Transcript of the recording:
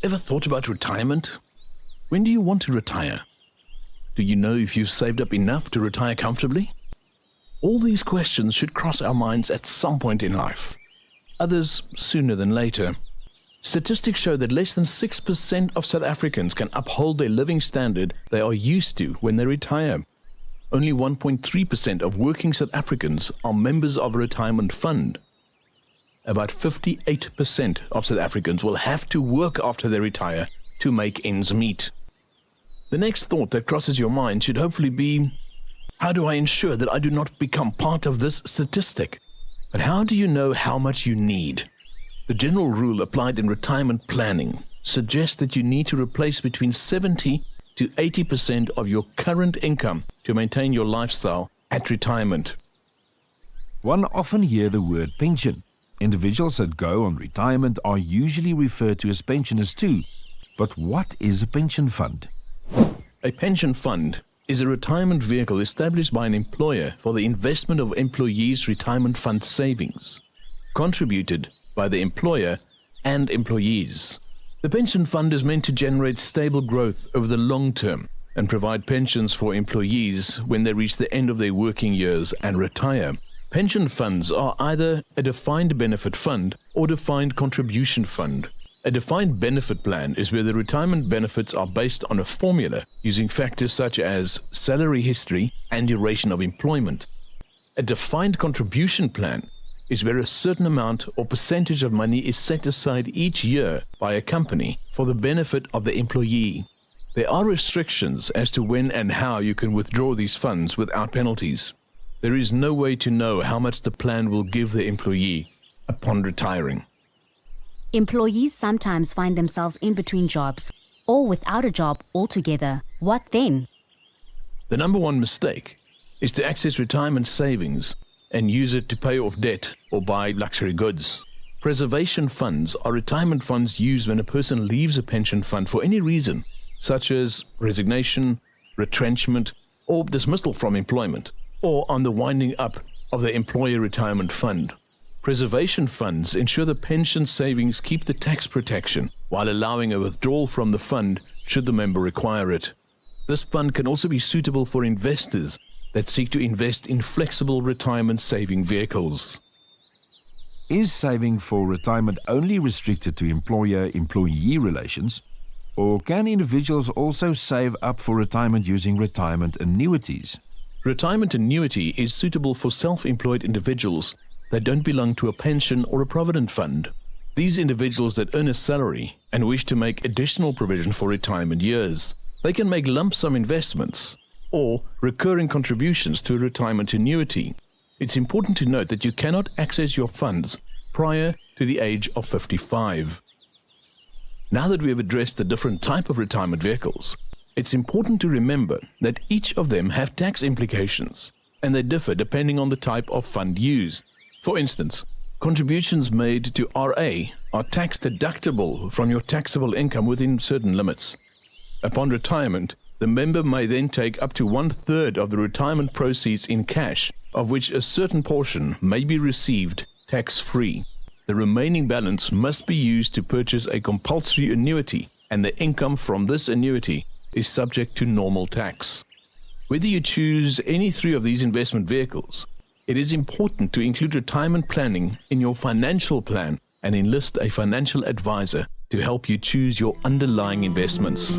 ever thought about retirement? When do you want to retire? Do you know if you've saved up enough to retire comfortably? All these questions should cross our minds at some point in life, others sooner than later. Statistics show that less than 6% of South Africans can uphold their living standard they are used to when they retire. Only 1.3% of working South Africans are members of a retirement fund. About 58% of South Africans will have to work after they retire to make ends meet. The next thought that crosses your mind should hopefully be, how do I ensure that I do not become part of this statistic? But how do you know how much you need? The general rule applied in retirement planning suggests that you need to replace between 70 to 80% of your current income to maintain your lifestyle at retirement. One often hears the word pension. Individuals that go on retirement are usually referred to as pensioners too. But what is a pension fund? A pension fund is a retirement vehicle established by an employer for the investment of employees' retirement fund savings, contributed by the employer and employees. The pension fund is meant to generate stable growth over the long term and provide pensions for employees when they reach the end of their working years and retire. Pension funds are either a defined benefit fund or defined contribution fund. A defined benefit plan is where the retirement benefits are based on a formula using factors such as salary history and duration of employment. A defined contribution plan is where a certain amount or percentage of money is set aside each year by a company for the benefit of the employee. There are restrictions as to when and how you can withdraw these funds without penalties. There is no way to know how much the plan will give the employee upon retiring. Employees sometimes find themselves in between jobs or without a job altogether. What then? The number one mistake is to access retirement savings and use it to pay off debt or buy luxury goods. Preservation funds are retirement funds used when a person leaves a pension fund for any reason, such as resignation, retrenchment, or dismissal from employment, or on the winding up of the employer retirement fund. Preservation funds ensure the pension savings keep the tax protection while allowing a withdrawal from the fund should the member require it. This fund can also be suitable for investors that seek to invest in flexible retirement saving vehicles. Is saving for retirement only restricted to employer-employee relations, or can individuals also save up for retirement using retirement annuities? Retirement annuity is suitable for self-employed individuals that don't belong to a pension or a provident fund. These individuals that earn a salary and wish to make additional provision for retirement years, they can make lump sum investments or recurring contributions to a retirement annuity. It's important to note that you cannot access your funds prior to the age of 55. Now that we have addressed the different type of retirement vehicles, it's important to remember that each of them have tax implications, and they differ depending on the type of fund used. For instance, contributions made to RA are tax deductible from your taxable income within certain limits. Upon retirement, the member may then take up to 1/3 of the retirement proceeds in cash, of which a certain portion may be received tax-free. The remaining balance must be used to purchase a compulsory annuity, and the income from this annuity is subject to normal tax. Whether you choose any three of these investment vehicles, it is important to include retirement planning in your financial plan and enlist a financial advisor to help you choose your underlying investments.